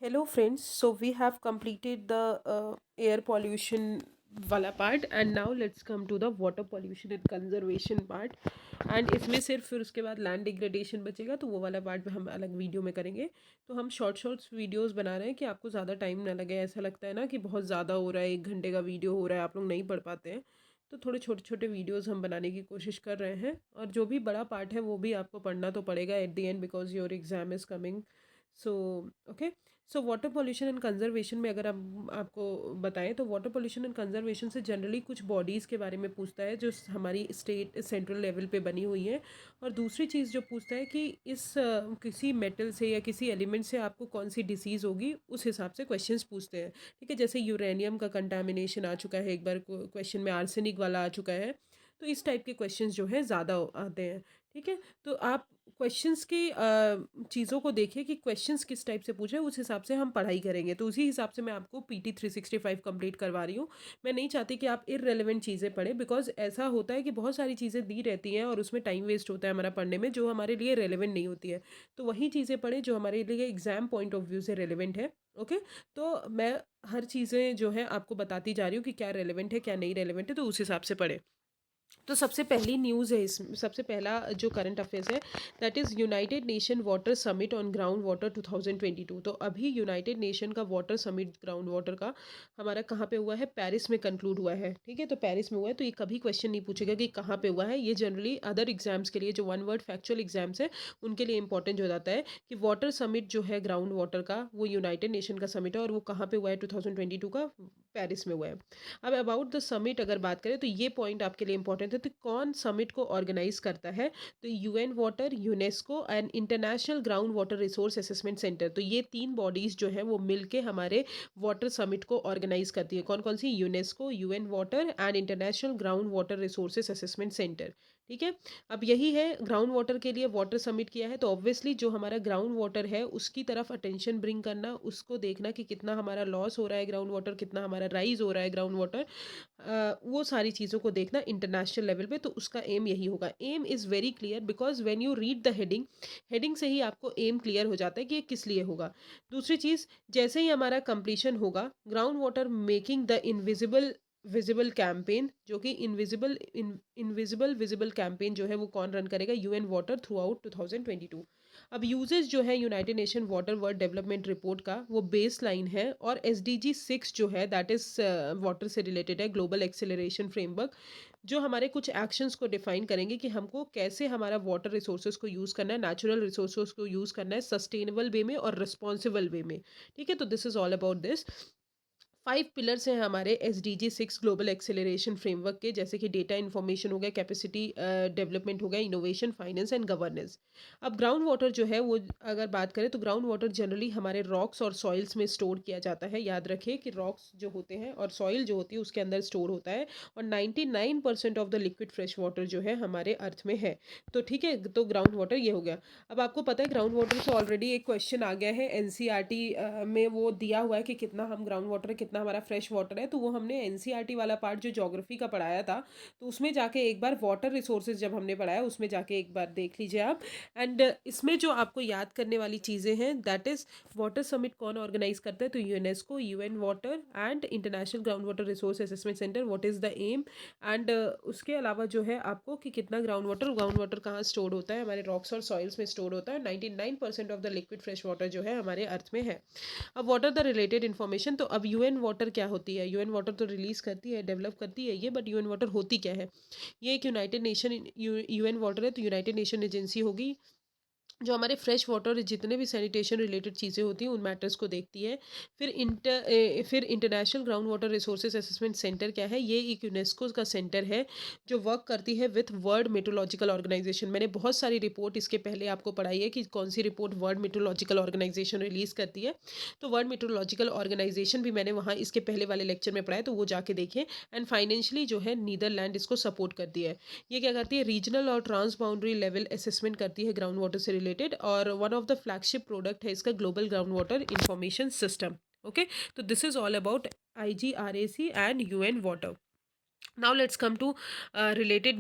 Hello friends, so we have completed the air pollution वाला part and now let's come to the water pollution and conservation part and इसमें सिर्फ फिर उसके बाद land degradation बचेगा तो वो वाला part हम अलग वीडियो में करेंगे। तो हम शॉर्ट वीडियोस बना रहे हैं कि आपको ज़्यादा टाइम ना लगे। ऐसा लगता है ना कि बहुत ज़्यादा हो रहा है, 1 घंटे का वीडियो हो रहा है, आप लोग नहीं पढ़ पाते हैं। तो थोड़े छोटे छोटे वीडियोस हम बनाने की कोशिश कर रहे हैं और जो भी बड़ा पार्ट है वो भी आपको पढ़ना तो पड़ेगा at the end because your exam is coming. So okay, so water pollution and conservation में अगर हम आपको बताएं तो वाटर पोल्यूशन एंड कंजर्वेशन से जनरली कुछ बॉडीज़ के बारे में पूछता है जो हमारी स्टेट सेंट्रल लेवल पे बनी हुई हैं। और दूसरी चीज़ जो पूछता है कि इस किसी मेटल से या किसी एलिमेंट से आपको कौन सी डिसीज़ होगी, उस हिसाब से क्वेश्चंस पूछते हैं। ठीक है, जैसे यूरेनियम का कंटामिनेशन आ चुका है, एक बार क्वेश्चन में आर्सेनिक वाला आ चुका है। तो इस टाइप के क्वेश्चंस जो है ज़्यादा आते हैं। ठीक है, तो आप क्वेश्चंस की चीज़ों को देखिए कि क्वेश्चंस किस टाइप से पूछे, उस हिसाब से हम पढ़ाई करेंगे। तो उसी हिसाब से मैं आपको पीटी 365 कंप्लीट करवा रही हूँ। मैं नहीं चाहती कि आप इररेलेवेंट चीज़ें पढ़ें, बिकॉज ऐसा होता है कि बहुत सारी चीज़ें दी रहती हैं और उसमें टाइम वेस्ट होता है हमारा पढ़ने में, जो हमारे लिए रेलिवेंट नहीं होती है। तो वही चीज़ें पढ़ें जो हमारे लिए एग्जाम पॉइंट ऑफ व्यू से रेलिवेंट है। ओके, तो मैं हर चीज़ें जो है आपको बताती जा रही हूँ कि क्या रेलिवेंट है क्या नहीं रेलिवेंट है, तो उस हिसाब से पढ़ें। तो सबसे पहली न्यूज़ है, इस सबसे पहला जो करंट अफेयर्स है, that is United nation water summit on ground water 2022। तो अभी यूनाइटेड नेशन का वाटर समिट ग्राउंड वाटर का हमारा कहाँ पे हुआ है, पेरिस में कंक्लूड हुआ है। ठीक है, तो पेरिस में हुआ है। तो ये कभी क्वेश्चन नहीं पूछेगा कि कहाँ पे हुआ है। ये जनरली अदर एग्जाम्स के लिए जो वन वर्ड फैक्चुअल एग्जाम्स है उनके लिए इंपॉर्टेंट हो जाता है कि वाटर समिट जो है ग्राउंड वाटर का, वो यूनाइटेड नेशन का समिट है और वो कहाँ पे हुआ है, 2022 का पेरिस में हुआ है। अब अबाउट द समिट अगर बात करें तो ये पॉइंट आपके लिए इंपॉर्टेंट है। तो कौन समिट को ऑर्गेनाइज करता है, तो UN water, UNESCO and international ground water resource assessment centre. तो ये तीन बॉडीज जो है वो मिलके हमारे वाटर समिट को ऑर्गेनाइज करती है। कौन कौन सी, UNESCO, UN water and international ground water resources assessment centre. ठीक है, अब यही है ग्राउंड वाटर के लिए वाटर समिट किया है। तो ऑब्वियसली जो हमारा ग्राउंड वाटर है उसकी तरफ अटेंशन ब्रिंग करना, उसको देखना कि कितना हमारा लॉस हो रहा है ग्राउंड वाटर, कितना हमारा राइज हो रहा है ग्राउंड वाटर, वो सारी चीज़ों को देखना इंटरनेशनल लेवल पे। तो उसका एम यही होगा। Aim is very clear because when you read the heading, heading से ही आपको एम क्लियर हो जाता है कि ये किस लिए होगा। दूसरी चीज़, जैसे ही हमारा कंप्लीशन होगा ground water making the invisible visible campaign, जो कि इनविजिबल विजिबल कैंपेन जो है वो कौन रन करेगा, यूएन वाटर थ्रू आउट 2022। अब यूजेज जो है United nation water world development report का, वो बेस लाइन है। और SDG 6 जो है दैट इज़ वाटर से रिलेटेड है, ग्लोबल एक्सेलरेशन फ्रेमवर्क, जो हमारे कुछ एक्शंस को डिफाइन करेंगे कि हमको कैसे हमारा वाटर रिसोर्सेज को यूज़ करना है, नेचुरल रिसोर्सेज को यूज़ करना है सस्टेनेबल वे में और रिस्पॉन्सिबल वे में। ठीक है, तो this is all about this. 5 pillars हैं हमारे SDG 6 ग्लोबल एक्सेलरेशन फ्रेमवर्क के, जैसे कि डेटा इन्फॉर्मेशन हो गया, कैपेसिटी डेवलपमेंट हो गया, इनोवेशन, फाइनेंस एंड गवर्नेंस। अब ग्राउंड वाटर जो है वो अगर बात करें तो ग्राउंड वाटर जनरली हमारे रॉक्स और सॉइल्स में स्टोर किया जाता है। याद रखिए कि रॉक्स जो होते हैं और सॉइल जो होती है उसके अंदर स्टोर होता है। और 99% of the liquid fresh water जो है हमारे अर्थ में है। तो ठीक है, तो ग्राउंड वाटर ये हो गया। अब आपको पता है ग्राउंड वाटर से ऑलरेडी एक क्वेश्चन आ गया है NCERT में, वो दिया हुआ है कि कितना हम ग्राउंड वाटर, कितना हमारा फ्रेश वाटर है। तो वो हमने NCERT वाला पार्ट जो ज्योग्राफी का पढ़ाया था, तो उसमें जाके एक बार वाटर रिसोर्सेज जब हमने पढ़ाया उसमें जाके एक बार देख लीजिए आप। एंड इसमें जो आपको याद करने वाली चीज़ें हैं, दैट इज़ वाटर समिट कौन ऑर्गेनाइज करता है, तो UNESCO, UN water and international ground water resource assessment centre, what is the aim. एंड उसके अलावा जो है आपको कि कितना ग्राउंड वाटर कहाँ स्टोर होता है, हमारे रॉक्स और सॉइल्स में स्टोर होता है। 99% of the liquid fresh water जो है हमारे अर्थ में है। अब वाटर द रिलेटेड इन्फॉर्मेशन, तो अब यूएन वाटर क्या होती है। यूएन वाटर तो रिलीज करती है, डेवलप करती है ये, बट यूएन वाटर होती क्या है। ये एक यूनाइटेड नेशन यूएन वाटर है, तो यूनाइटेड नेशन एजेंसी होगी जो हमारे फ्रेश वाटर जितने भी सैनिटेशन रिलेटेड चीज़ें होती हैं उन मैटर्स को देखती है। फिर international ground water resources assessment centre क्या है, ये एक यूनेस्को का सेंटर है जो वर्क करती है विथ वर्ल्ड मेट्रोलॉजिकल ऑर्गेनाइजेशन। मैंने बहुत सारी रिपोर्ट इसके पहले आपको पढ़ाई है कि कौन सी report world meteorological organisation release करती है। तो वर्ल्ड मेट्रोलॉजिकल ऑर्गेनाइजेशन भी मैंने वहाँ इसके पहले वाले लेक्चर में पढ़ाया, तो वो जाके देखें। एंड फाइनेंशियली जो है नीदरलैंड इसको सपोर्ट करती है। ये क्या करती है, रीजनल और ट्रांस बाउंड्री लेवल असेसमेंट करती है ग्राउंड वाटर से रिलेटेड। और one of the flagship product है इसका global ground water information system. Okay, तो this is all about IGRAC and UN water. Now let's come to related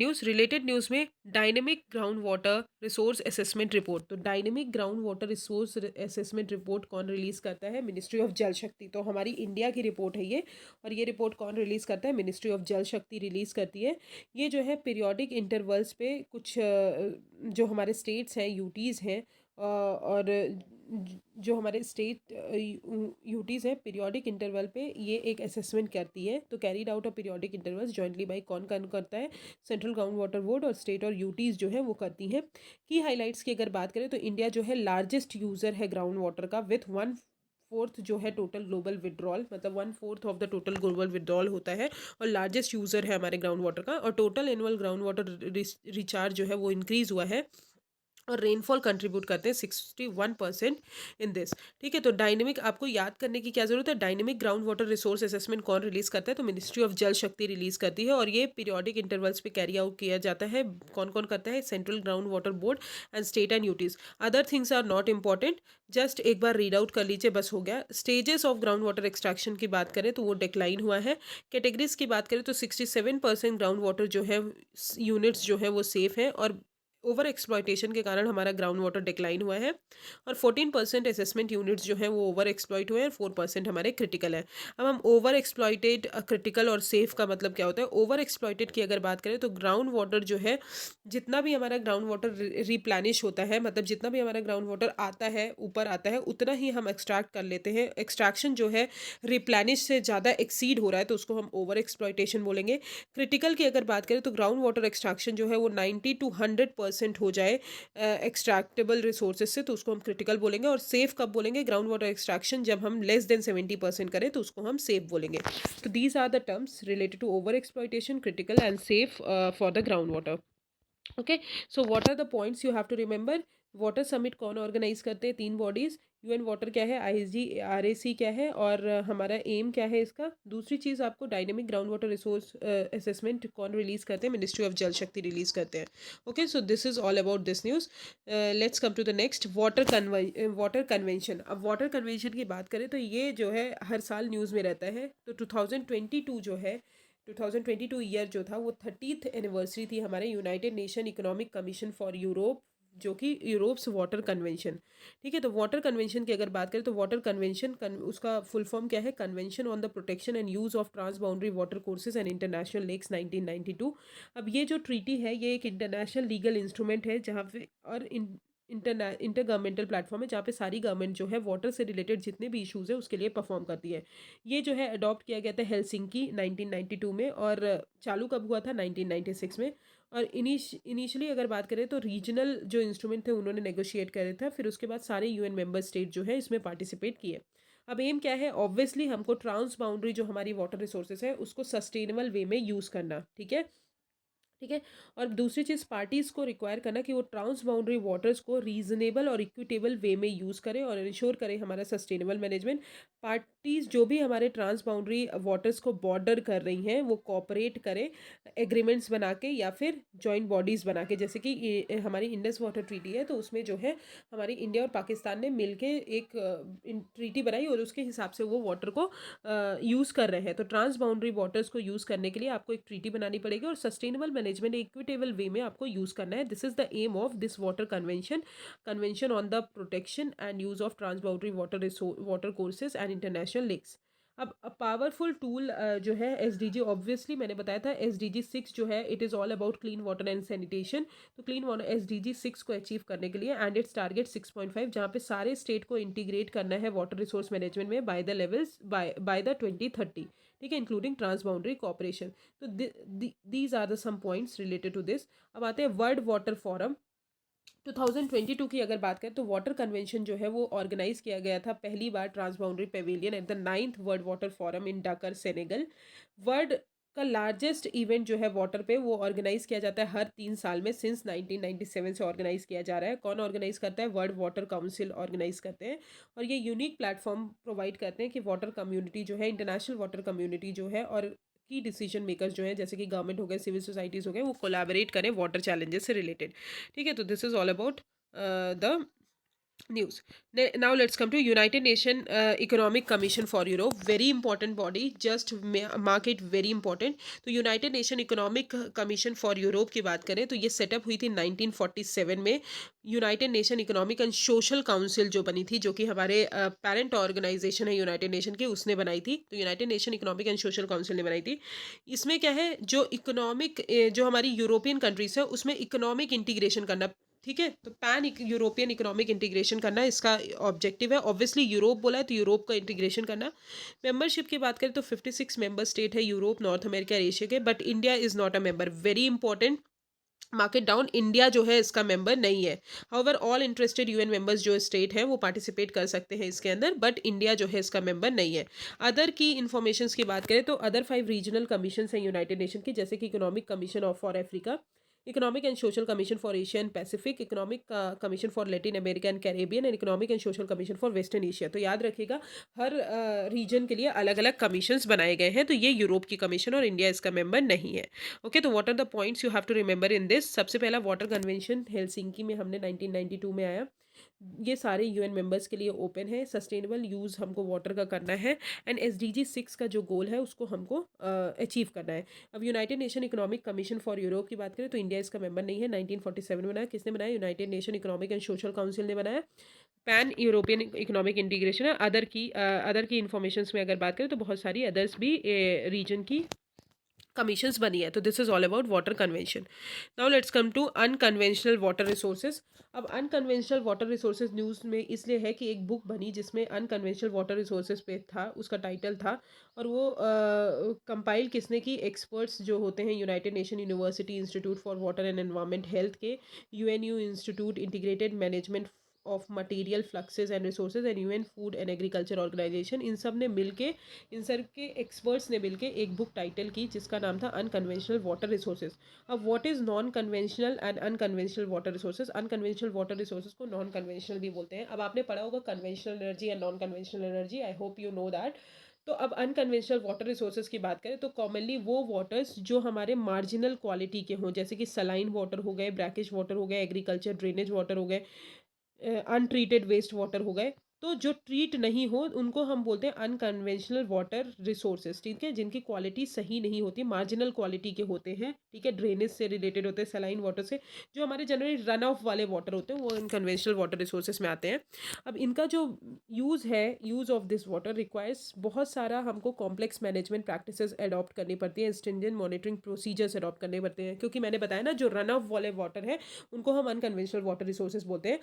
news में dynamic ground water resource assessment report. तो dynamic ground water resource assessment report कौन release करता है? Ministry of Jal शक्ति। तो हमारी India की रिपोर्ट है ये, और ये रिपोर्ट कौन रिलीज़ करता है? मिनिस्ट्री ऑफ जल शक्ति रिलीज़ करती है। ये जो है पीरियोडिक इंटरवल्स पे कुछ जो हमारे स्टेट्स हैं, यूटीज़ हैं, और जो हमारे स्टेट यूटीज़ हैं, पीरियोडिक इंटरवल पे ये एक असेसमेंट करती है। तो carried out of periodic intervals jointly by कौन कौन करता है? सेंट्रल ग्राउंड वाटर बोर्ड और स्टेट और यूटीज़ जो है वो करती हैं। की हाईलाइट्स की अगर बात करें तो इंडिया जो है लार्जेस्ट यूज़र है ग्राउंड वाटर का, विथ 1/4 जो है टोटल ग्लोबल विड्रॉल, मतलब 1/4 of the total global withdrawal होता है, और लार्जेस्ट यूज़र है हमारे ग्राउंड वाटर का। और total annual ground water recharge जो है वो इंक्रीज़ हुआ है, और रेनफॉल कंट्रीब्यूट करते हैं 61% इन दिस। ठीक है, तो डायनेमिक आपको याद करने की क्या जरूरत है? Dynamic ground water resource assessment कौन रिलीज करता है? तो ministry of Jal Shakti release करती है, और ये पीरियोडिक इंटरवल्स पे कैरी आउट किया जाता है। कौन कौन करता है? Central ground water board and state and UTs. Other things are not important, just एक बार रीड आउट कर लीजिए, बस हो गया। Stages of ground water extraction की बात करें तो वो डिक्लाइन हुआ है। कैटेगरीज की बात करें तो 67% ग्राउंड वाटर जो है यूनिट्स जो है वो सेफ है, और ओवर एक्सप्लॉयटेशन के कारण हमारा ग्राउंड वाटर डिक्लाइन हुआ है। और 14% असेसमेंट यूनिट्स जो हैं वो ओवर एक्सप्लॉइट हुए हैं, 4% हमारे क्रिटिकल है। अब हम ओवर एक्सप्लॉइटेड, क्रिटिकल और सेफ का मतलब क्या होता है? ओवर एक्सप्लॉइटेड की अगर बात करें तो ग्राउंड वाटर जो है, जितना भी हमारा ग्राउंड वाटर रिप्लेनिश होता है, मतलब जितना भी हमारा ग्राउंड वाटर आता है, ऊपर आता है, उतना ही हम एक्सट्रैक्ट कर लेते हैं। एक्सट्रैक्शन जो है रिप्लेनिश से ज़्यादा एक्सीड हो रहा है तो उसको हम ओवर एक्सप्लॉइटेशन बोलेंगे। क्रिटिकल की अगर बात करें तो ग्राउंड वाटर एक्सट्रैक्शन जो है वो 90 to 100% हो जाए एक्सट्रैक्टेबल रिसोर्सेज से, तो उसको हम क्रिटिकल बोलेंगे। और सेफ कब बोलेंगे? ग्राउंड वाटर एक्सट्रैक्शन जब हम लेस देन 70% करें तो उसको हम सेफ बोलेंगे। तो these are the terms related to over exploitation, critical and safe for the ground water. Okay, so what are the points you have to remember? Water summit कौन organise करते हैं? 3 bodies. UN water क्या है? ISD RAC क्या है? और हमारा M क्या है इसका? दूसरी चीज़ आपको dynamic ground water resource assessment कौन रिलीज करते हैं? Ministry of Jal Shakti release करते हैं। Okay, so this is all about this news. Let's come to the next, water convention. अब वाटर कन्वेंशन की बात करें तो ये जो है हर साल न्यूज़ में रहता है। तो 2022 जो है, 2022 ईयर जो था वो 30th एनिवर्सरी थी हमारे United Nation economic commission for Europe, जो कि यूरोप्स वाटर कन्वेंशन। ठीक है, तो वाटर कन्वेंशन की अगर बात करें तो वाटर कन्वेंशन उसका फुल फॉर्म क्या है? Convention on the protection and use of trans boundary water courses and international lakes 1992। अब ये जो ट्रीटी है ये एक इंटरनेशनल लीगल इंस्ट्रूमेंट है जहाँ पे, और इंटर गवर्नमेंटल प्लेटफॉर्म है जहाँ पे सारी गवर्नमेंट जो है वाटर से रिलेटेड जितने भी इश्यूज़ है उसके लिए परफॉर्म करती है। ये जो है अडॉप्ट किया गया था हेलसिंकी 1992 में, और चालू कब हुआ था? 1996 में। और इनिशियली अगर बात करें तो रीजनल जो इंस्ट्रूमेंट थे उन्होंने नेगोशिएट करे था, फिर उसके बाद सारे यूएन मेंबर स्टेट जो है इसमें पार्टिसिपेट किए। अब एम क्या है? ऑब्वियसली हमको ट्रांस बाउंड्री जो हमारी वाटर रिसोर्सेज है उसको सस्टेनेबल वे में यूज़ करना। ठीक है, ठीक है। और दूसरी चीज़, पार्टीज़ को रिक्वायर करना कि वो ट्रांस बाउंड्री वाटर्स को रीजनेबल और इक्विटेबल वे में यूज़ करें और इंश्योर करें हमारा सस्टेनेबल मैनेजमेंट। पार्टीज़ जो भी हमारे ट्रांस बाउंड्री वाटर्स को बॉर्डर कर रही हैं वो कोऑपरेट करें एग्रीमेंट्स बना के या फिर जॉइंट बॉडीज़ बना के, जैसे कि हमारी इंडस वाटर ट्रीटी है तो उसमें जो है हमारी इंडिया और पाकिस्तान ने मिलके एक ट्रीटी बनाई और उसके हिसाब से वो वाटर को यूज़ कर रहे हैं। तो ट्रांस बाउंड्री वाटर्स को यूज़ करने के लिए आपको एक ट्रीटी बनानी पड़ेगी और सस्टेनेबल मैनेजमेंट इक्विटेबल वे में आपको यूज़ करना है। This is the aim of this water convention on the protection and use of trans boundary water courses and international lakes. अब पावरफुल टूल जो है एसडीजी, ऑब्वियसली मैंने बताया था एसडीजी 6 जो है it is all about clean water and sanitation. तो clean water SDG 6 को अचीव करने के लिए एंड इट्स टारगेट 6.5, जहाँ पे सारे स्टेट को इंटीग्रेट करना है वाटर रिसोर्स मैनेजमेंट में by the levels by the 2030। ठीक है, इंक्लूडिंग ट्रांस बाउंड्री कॉपरेशन। तो these are the some points related to this. अब आते हैं वर्ल्ड वाटर फोरम 2022 की अगर बात करें तो वाटर कन्वेंशन जो है वो ऑर्गेनाइज किया गया था पहली बार trans boundary pavilion at the 9th world water forum in Dakar Senegal. World का लार्जेस्ट इवेंट जो है वाटर पे वो ऑर्गेनाइज किया जाता है हर 3 साल में, सिंस 1997 से ऑर्गेनाइज किया जा रहा है। कौन ऑर्गेनाइज करता है? वर्ल्ड वाटर काउंसिल ऑर्गेनाइज करते हैं, और ये यूनिक प्लेटफॉर्म प्रोवाइड करते हैं कि वाटर कम्युनिटी जो है, इंटरनेशनल वाटर कम्युनिटी जो है और की डिसीजन मेकर्स जो है जैसे कि गवर्नमेंट हो गए, सिविल सोसाइटीज़ हो गए, वो कोलैबोरेट करें वाटर चैलेंजेस से रिलेटेड। ठीक है, तो this is all about the news. Now let's come to United Nation economic commission for Europe, very important body, just mark it very important. तो United Nation economic commission for Europe की बात करें तो ये setup हुई थी 1947 में। United Nation economic and social council जो बनी थी, जो कि हमारे पेरेंट ऑर्गेनाइजेशन है यूनाइटेड नेशन की, उसने बनाई थी। तो United Nation economic and social council ने बनाई थी। इसमें क्या है, जो इकोनॉमिक जो हमारी यूरोपियन कंट्रीज है उसमें इकोनॉमिक इंटीग्रेशन करना, ठीक है। तो पैन यूरोपियन इकोनॉमिक इंटीग्रेशन करना इसका ऑब्जेक्टिव है। ऑब्वियसली यूरोप बोला है तो यूरोप का इंटीग्रेशन करना। मेंबरशिप की बात करें तो 56 मेंबर स्टेट है यूरोप, नॉर्थ अमेरिका, एशिया के, but India is not a member, very important, market down, India जो है इसका मेंबर नहीं है। However all interested UN members जो स्टेट हैं वो पार्टिसिपेट कर सकते हैं इसके अंदर, बट इंडिया जो है इसका मेंबर नहीं है। अदर की इन्फॉर्मेशंस की बात करें तो अदर 5 रीजनल कमीशन हैं यूनाइटेड नेशन की, जैसे कि economic commission of for Africa, economic and social commission for Asia and Pacific, economic commission for Latin America and Caribbean, and economic and social commission for western Asia. तो याद रखिएगा, हर reason के लिए अलग अलग कमीशंस बनाए गए हैं। तो ये यूरोप की कमीशन और इंडिया इसका मेंबर नहीं है। ओके, तो what are the points you have to remember in this. सबसे पहला, वाटर कन्वेंशन हेलसिंकी में हमने 1992 में आया। ये सारे यूएन मेंबर्स के लिए ओपन है। सस्टेनेबल यूज़ हमको वाटर का करना है, एंड एसडीजी 6 का जो गोल है उसको हमको अचीव करना है। अब United Nation economic commission for Europe की बात करें तो इंडिया इसका मेंबर नहीं है। 1947 में बनाया, किसने बनाया, United Nation economic and social council ने बनाया। पैन यूरोपियन इकोनॉमिक इंटीग्रेशन है। अदर की इन्फॉर्मेशन में अगर बात करें तो बहुत सारी अदर्स भी रीजन की कमीशंस बनी है। तो this is all about water convention. Now let's come to unconventional water resources. अब अनकन्वेंशनल वाटर रिसोर्सेज न्यूज़ में इसलिए है कि एक बुक बनी जिसमें अनकन्वेंशनल वाटर रिसोर्सेज पे था, उसका टाइटल था, और वो कंपाइल किसने की, एक्सपर्ट्स जो होते हैं United Nation university institute for water and environment health के, UNU institute integrated management of material fluxes and resources, and UN food and agriculture organisation, इन सब ने मिलके, इन सब के एक्सपर्ट्स ने मिलके एक बुक टाइटल की जिसका नाम था अनकन्वेंशनल वाटर रिसोर्सेज। अब what is non conventional and unconventional water resources. Unconventional water resources को नॉन कन्वेंशनल भी बोलते हैं। अब आपने पढ़ा होगा conventional energy and non conventional energy, I hope you know that. तो अब अनकन्वेंशनल वाटर रिसोर्सेज की बात करें तो कॉमनली वो वाटर्स जो हमारे मार्जिनल क्वालिटी के हों, जैसे कि सलाइन वाटर हो गए, ब्रैकिश वाटर हो गए, एग्रीकल्चर ड्रेनेज वाटर हो गए, अनट्रीटेड वेस्ट वाटर हो गए, तो जो ट्रीट नहीं हो उनको हम बोलते हैं अनकन्वेंशनल वाटर रिसोर्सेज, ठीक है, जिनकी क्वालिटी सही नहीं होती, मार्जिनल क्वालिटी के होते हैं, ठीक है, ड्रेनेज से रिलेटेड होते हैं, सलाइन वाटर से। जो हमारे जनरली रन ऑफ वाले वाटर होते हैं वो अनकन्वेंशनल वाटर रिसोर्सेज में आते हैं। अब इनका जो यूज़ है, use of this water requires बहुत सारा हमको कॉम्प्लेक्स मैनेजमेंट प्रैक्टिसेस अडॉप्ट करनी पड़ती है, स्ट्रिंजेंट मॉनिटरिंग प्रोसीजर्स अडॉप्ट करने पड़ते हैं, क्योंकि मैंने बताया ना, जो रन ऑफ वाले वाटर है उनको हम अनकन्वेंशनल वाटर रिसोर्सेज बोलते हैं।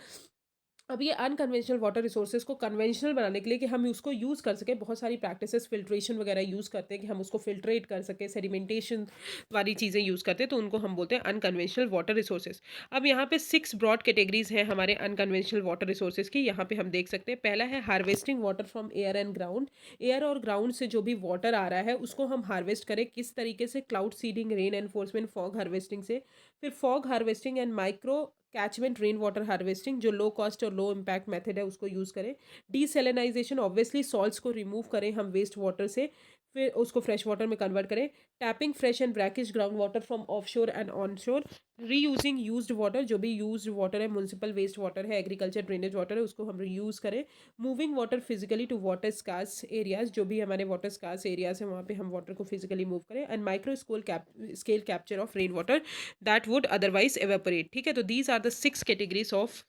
अब ये अनकन्वेंशनल वाटर रिसोर्सेज को कन्वेंशनल बनाने के लिए कि हम उसको यूज़ कर सकें, बहुत सारी प्रैक्टिसेस फिल्ट्रेशन वगैरह यूज़ करते हैं कि हम उसको फिल्ट्रेट कर सकें, सेडिमेंटेशन वाली चीज़ें यूज़ करते हैं, तो उनको हम बोलते हैं अनकन्वेंशनल वाटर रिसोर्सेज। अब यहाँ पे 6 ब्रॉड कैटेगरीज हैं हमारे अनकन्वेंशनल वाटर रिसोर्सेज की, यहाँ पे हम देख सकते हैं। पहला है harvesting water from air and ground. Air और ग्राउंड से जो भी वाटर आ रहा है उसको हम हार्वेस्ट करें, किस तरीके से, cloud seeding, rain enforcement, fog harvesting से। फिर fog harvesting and micro catchment rain water harvesting, जो लो कॉस्ट और लो इम्पैक्ट मेथड है, उसको यूज़ करें। डीसेलिनाइजेशन, ऑब्वियसली सॉल्ट्स को रिमूव करें हम वेस्ट वाटर से, फिर उसको फ्रेश वाटर में कन्वर्ट करें। Tapping fresh and brackish ground water from offshore and onshore. Reusing used water, जो भी यूज्ड वाटर है, म्यूनसिपल वेस्ट वाटर है, एग्रीकल्चर ड्रेनेज वाटर है, उसको हम रीयूज़ करें। Moving water physically to water scarce areas, जो भी हमारे वाटर स्कार्स एरियाज हैं वहाँ पे हम वाटर को फिजिकली मूव करें। And micro scale capture of rain water that would otherwise evaporate, ठीक है। तो these are the 6 categories of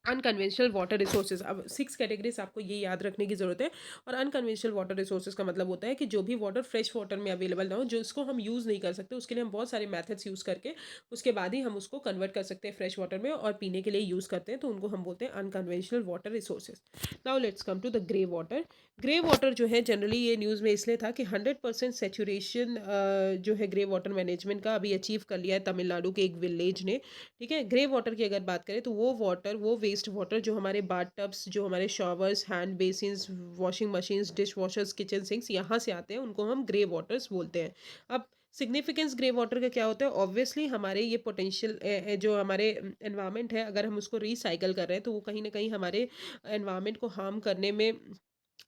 unconventional water resources. अब 6 कैटेगरीज आपको ये याद रखने की ज़रूरत है। और अनकन्वेंशनल वाटर रिसोर्सेज का मतलब होता है कि जो भी वाटर फ्रेश वाटर में अवेलेबल ना हो, जो इसको हम यूज़ नहीं कर सकते, उसके लिए हम बहुत सारे मेथड्स यूज़ करके उसके बाद ही हम उसको कन्वर्ट कर सकते हैं फ्रेश वाटर में और पीने के लिए यूज़ करते हैं, तो उनको हम बोलते हैं unconventional water resources. Now let's come to the grey water. Grey water जो है, जनरली ये न्यूज़ में इसलिए था कि 100% सेचुरेशन जो है ग्रे वाटर मैनेजमेंट का अभी अचीव कर लिया है तमिलनाडु के एक विलेज ने, ठीक है। ग्रे वाटर की अगर बात करें तो वो वाटर, वो वेस्ट वाटर जो हमारे बाथ टब्स, जो हमारे showers, hand basins, washing machines, dish washers, kitchen sinks, यहाँ से आते हैं, उनको हम ग्रे वाटर्स बोलते हैं। अब सिग्निफिकेंस ग्रे वाटर का क्या होता है, ऑब्वियसली हमारे ये पोटेंशियल जो हमारे एनवायरनमेंट है, अगर हम उसको रिसाइकल कर रहे हैं तो वो कहीं ना कहीं हमारे एनवायरनमेंट को हार्म करने में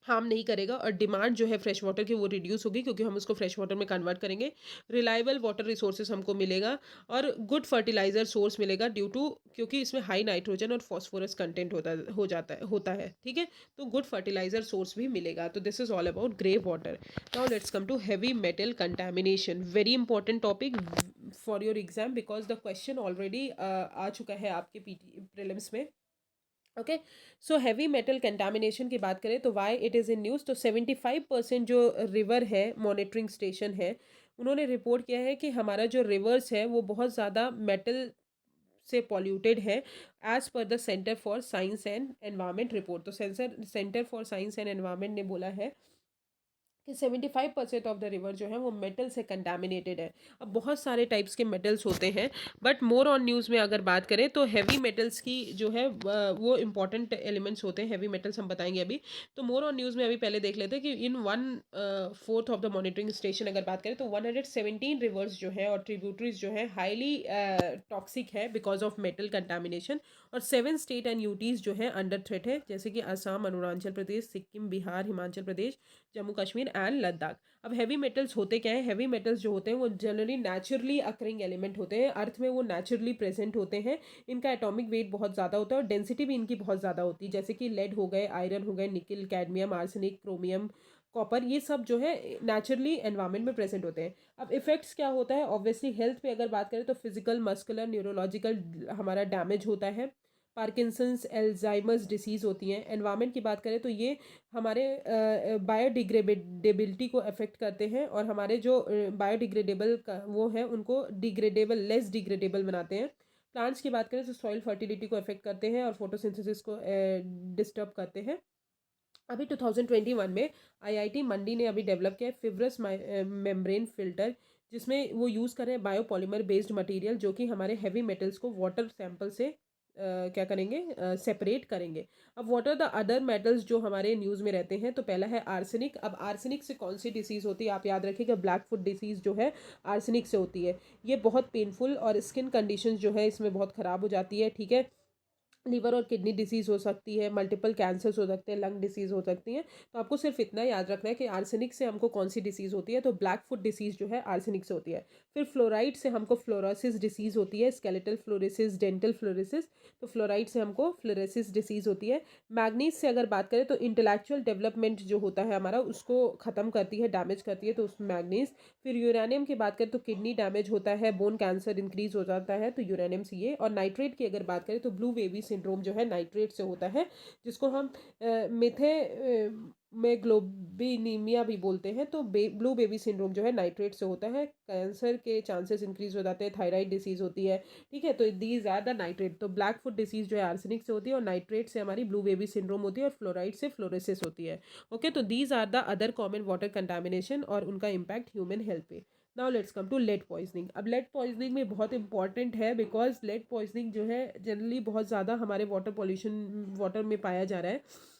हार्म नहीं करेगा, और डिमांड जो है फ्रेश वाटर की वो रिड्यूस होगी क्योंकि हम उसको फ्रेश वाटर में कन्वर्ट करेंगे। रिलायबल वाटर रिसोर्सेज हमको मिलेगा, और गुड फर्टिलाइजर सोर्स मिलेगा ड्यू टू, क्योंकि इसमें हाई नाइट्रोजन और फॉस्फोरस कंटेंट होता है, ठीक है। तो गुड फर्टिलाइजर सोर्स भी मिलेगा। तो this is all about grey water. Now let's come to heavy metal contamination, very important topic for your exam, because the question already आ चुका है आपके पीटी प्रीलिम्स में। Okay, so heavy metal contamination की बात करें तो why it is in news, तो 75% जो रिवर है, मॉनिटरिंग स्टेशन है, उन्होंने रिपोर्ट किया है कि हमारा जो रिवर्स है वो बहुत ज़्यादा मेटल से पॉल्यूटेड है, as per the centre for science and environment report. तो centre for science and environment ने बोला है कि 75% ऑफ द रिवर जो है वो मेटल से कंटामिनेटेड है। अब बहुत सारे टाइप्स के मेटल्स होते हैं, बट मोर ऑन न्यूज़ में अगर बात करें तो हैवी मेटल्स की जो है वो इंपॉर्टेंट एलिमेंट्स होते हैं। हैवी मेटल्स हम बताएंगे अभी। तो मोर ऑन न्यूज़ में अभी पहले देख लेते हैं कि इन 1/4 ऑफ द मॉनिटरिंग स्टेशन अगर बात करें तो 117 रिवर्स जो है और ट्रिब्यूटरीज जो है हाईली टॉक्सिक है बिकॉज ऑफ मेटल कंटामिनेशन, और 7 स्टेट एंड यूटीज़ जो है अंडर थ्रेट है, जैसे कि असम, अरुणाचल प्रदेश, सिक्किम, बिहार, हिमाचल प्रदेश, जम्मू कश्मीर एंड लद्दाख। अब हैवी मेटल्स होते क्या है? हैवी मेटल्स जो होते हैं वो जनरली नेचुरली अकरिंग एलिमेंट होते हैं, अर्थ में वो नेचुरली प्रेजेंट होते हैं। इनका एटॉमिक वेट बहुत ज़्यादा होता है और डेंसिटी भी इनकी बहुत ज़्यादा होती है, जैसे कि लेड हो गए, आयरन हो गए, निकल, कैडमियम, आर्सेनिक, क्रोमियम, कॉपर, ये सब जो है नेचुरली एनवायरनमेंट में प्रेजेंट होते हैं। अब इफेक्ट्स क्या होता है? ऑब्वियसली हेल्थ पे अगर बात करें तो फिजिकल, मस्कुलर, न्यूरोलॉजिकल हमारा डैमेज होता है, पार्किंसंस, एल्जाइमर्स डिसीज़ होती हैं। एनवायरनमेंट की बात करें तो ये हमारे बायोडिग्रेडेबिलिटी को अफेक्ट करते हैं, और हमारे जो बायोडिग्रेडेबल वो है उनको डिग्रेडेबल, लेस डिग्रेडेबल बनाते हैं। प्लांट्स की बात करें तो सॉइल फर्टिलिटी को अफेक्ट करते हैं और फोटोसिंथेसिस को डिस्टर्ब करते हैं। अभी 2021 में आईआईटी मंडी ने अभी डेवलप किया है फिब्रस मेम्ब्रेन फिल्टर, जिसमें वो यूज़ कर रहे हैं बायोपॉलीमर बेस्ड मटेरियल, जो कि हमारे हैवी मेटल्स को वाटर सैंपल से क्या करेंगे? सेपरेट करेंगे। अब what are the other metals जो हमारे न्यूज़ में रहते हैं? तो पहला है आर्सेनिक। अब आर्सेनिक से कौन सी डिसीज़ होती है? आप याद रखिएगा, ब्लैक फुट डिसीज़ जो है आर्सेनिक से होती है। ये बहुत पेनफुल, और स्किन कंडीशन जो है इसमें बहुत ख़राब हो जाती है, ठीक है। लीवर और किडनी डिसीज़ हो सकती है, मल्टीपल कैंसर्स हो सकते हैं, लंग डिसीज़ हो सकती हैं। तो आपको सिर्फ इतना याद रखना है कि आर्सेनिक से हमको कौन सी डिसीज़ होती है, तो ब्लैक फुट डिसीज़ जो है आर्सेनिक से होती है। फिर फ्लोराइड से हमको फ्लोरोसिस डिसीज़ होती है, स्केलेटल फ्लोरोसिस, डेंटल फ्लोरोसिस। तो फ्लोराइड से हमको फ्लोरोसिस डिसीज़ होती है। मैग्नीज से अगर बात करें तो इंटेलेक्चुअल डेवलपमेंट जो होता है हमारा, उसको ख़त्म करती है, डैमेज करती है, तो उसमें मैग्नीज। फिर यूरेनियम की बात करें तो किडनी डैमेज होता है, बोन कैंसर इंक्रीज हो जाता है, तो यूरेनियम से ये। और नाइट्रेट की अगर बात करें तो ब्लू बेबी सिंड्रोम जो है नाइट्रेट से होता है, जिसको हम मिथे में ग्लोबिनीमिया भी बोलते हैं। तो ब्लू बेबी सिंड्रोम जो है नाइट्रेट से होता है। कैंसर के चांसेस इंक्रीज हो जाते हैं, थायराइड डिसीज होती है, ठीक है। तो दीज आर द नाइट्रेट। तो ब्लैक फुट डिसीज जो है आर्सेनिक से होती है, और नाइट्रेट से हमारी ब्लू बेबी सिंड्रोम होती है, और फ्लोराइड से फ्लोरोसिस होती है। ओके, तो these are the other common water contamination और उनका इम्पैक्ट ह्यूमन हेल्थ पे। Now let's come to lead poisoning. अब लेड पॉइजनिंग में बहुत इंपॉर्टेंट है, बिकॉज लेड पॉइजनिंग जो है जनरली बहुत ज़्यादा हमारे वाटर पॉल्यूशन, वाटर में पाया जा रहा है।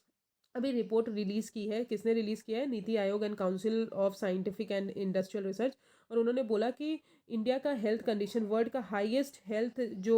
अभी रिपोर्ट रिलीज़ की है, किसने रिलीज़ किया है? NITI Aayog and council of scientific and industrial research. और उन्होंने बोला कि इंडिया का हेल्थ कंडीशन, वर्ल्ड का हाईएस्ट हेल्थ जो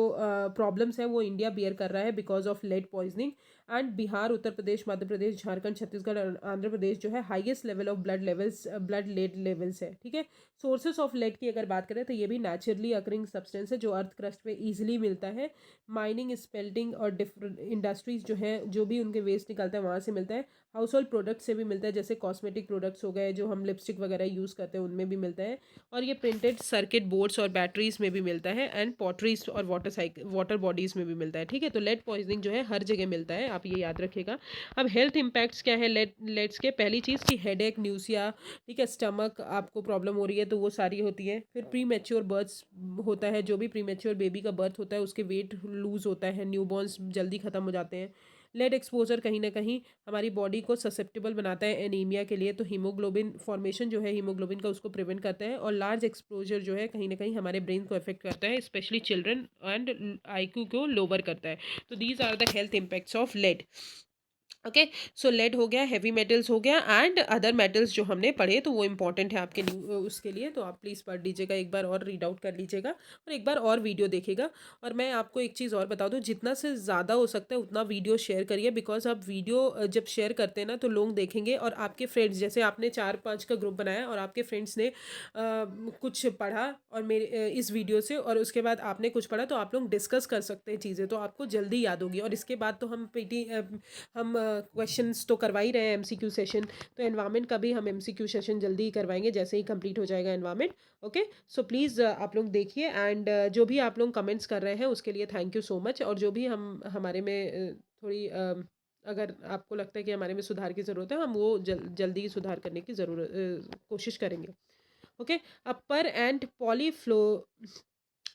प्रॉब्लम्स है वो इंडिया बियर कर रहा है because of lead poisoning. And Bihar, Uttar Pradesh, Madhya Pradesh, Jharkhand, Chhattisgarh और आंध्र प्रदेश जो है highest level of blood lead levels है, ठीक है। सोर्सेस ऑफ लेड की अगर बात करें तो ये भी नेचुरली अकरिंग सब्सटेंस है जो अर्थ क्रस्ट पे ईजिली मिलता है। माइनिंग, स्पेल्टिंग और डिफरेंट इंडस्ट्रीज जो है, जो भी उनके वेस्ट निकलता है वहाँ से मिलता है। हाउस होल्ड प्रोडक्ट से भी मिलता है, जैसे कॉस्मेटिक प्रोडक्ट्स हो गए, जो हम लिपस्टिक वगैरह यूज़ करते हैं उनमें भी मिलता है। और ये प्रिंटेड सर्किट बोर्ड्स और बैटरीज में भी मिलता है, एंड पॉटरीज और वाटर बॉडीज़ में भी मिलता है, ठीक है। तो लेड पॉइजनिंग जो है हर जगह मिलता है, आप ये याद रखिएगा। अब हेल्थ इंपैक्ट्स क्या है लेड्स के? पहली चीज़ की हेडेक, न्यूसिया, ठीक है, स्टमक आपको प्रॉब्लम हो रही है तो वो सारी होती है। फिर प्री मैच्योर बर्थ्स होता है, जो भी प्री मैच्योर बेबी का बर्थ होता है उसके वेट लूज़ होता है, न्यूबॉर्न्स जल्दी ख़त्म हो जाते हैं। लेड एक्सपोजर कहीं ना कहीं हमारी बॉडी को ससेप्टेबल बनाता है एनीमिया के लिए, तो हीमोग्लोबिन फॉर्मेशन जो है हीमोग्लोबिन का, उसको प्रिवेंट करता है। और लार्ज एक्सपोजर जो है कहीं ना कहीं हमारे ब्रेन को अफेक्ट करता है, स्पेशली चिल्ड्रन, एंड आईक्यू को लोअर करता है। तो these are the health impacts of lead. Okay. So lead हो गया, हैवी मेटल्स हो गया एंड अदर मेटल्स जो हमने पढ़े, तो वो इंपॉर्टेंट है आपके उसके लिए, तो आप प्लीज़ पढ़ लीजिएगा, एक बार और रीड आउट कर लीजिएगा और एक बार और वीडियो देखिएगा। और मैं आपको एक चीज़ और बता दूं, जितना से ज़्यादा हो सकता है उतना वीडियो शेयर करिए, बिकॉज आप वीडियो जब शेयर करते हैं ना तो लोग देखेंगे और आपके फ्रेंड्स, जैसे आपने 4-5 का ग्रुप बनाया और आपके फ्रेंड्स ने कुछ पढ़ा और मेरे इस वीडियो से, और उसके बाद आपने कुछ पढ़ा, तो आप लोग डिस्कस कर सकते हैं चीज़ें, तो आपको जल्दी याद होगी। और इसके बाद तो हम क्वेश्चंस तो करवा ही रहे हैं, एमसीक्यू सेशन, तो एनवायरनमेंट का भी हम एमसीक्यू सेशन जल्दी ही करवाएंगे जैसे ही कंप्लीट हो जाएगा एनवायरनमेंट। ओके। सो प्लीज़ आप लोग देखिए एंड जो भी आप लोग कमेंट्स कर रहे हैं उसके लिए थैंक यू सो मच। और जो भी हम हमारे में थोड़ी अगर आपको लगता है कि हमारे में सुधार की ज़रूरत है, हम वो जल्दी सुधार करने की कोशिश करेंगे। ओके। अब पर एंड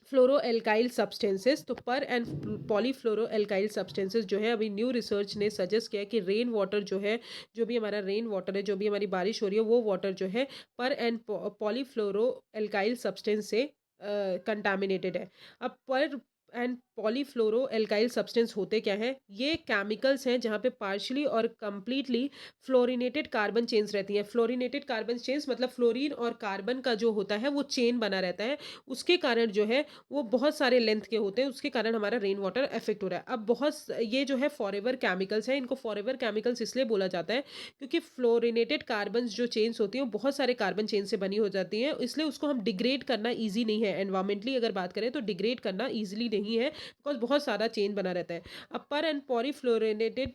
फ्लोरो एल्काइल सब्सटेंसेस, तो पर एंड पॉलीफ्लोरो एल्काइल सब्सटेंसेस जो है, अभी न्यू रिसर्च ने सजेस्ट किया है कि रेन वाटर जो है, जो भी हमारा रेन वाटर है, जो भी हमारी बारिश हो रही है, वो वाटर जो है पर एंड पॉलीफ्लोरो एल्काइल सब्सटेंस से कंटामिनेटेड है। अब पर एंड पॉलीफ्लोरो एल्काइल सब्सटेंस होते क्या है, ये केमिकल्स हैं जहाँ पे पार्शली और कंप्लीटली फ्लोरिनेटेड कार्बन चेन्स रहती हैं। फ्लोरिनेटेड कार्बन चेन्स मतलब फ्लोरीन और कार्बन का जो होता है वो चेन बना रहता है, उसके कारण जो है वो बहुत सारे लेंथ के होते हैं, उसके कारण हमारा रेन वाटर इफेक्ट हो रहा है। अब ये जो है फॉरएवर केमिकल्स हैं, इनको फॉरएवर केमिकल्स इसलिए बोला जाता है क्योंकि फ्लोरिनेटेड कार्बन जो चेन्स होती हैं वो बहुत सारे कार्बन चेन से बनी हो जाती हैं, इसलिए उसको हम डिग्रेड करना ईजी नहीं है। एनवायरमेंटली अगर बात करें तो डिग्रेड करना ईजिली नहीं है, बिकॉज बहुत सारा चेन बना रहता है। अब पर एंड पॉलीफ्लोरिनेटेड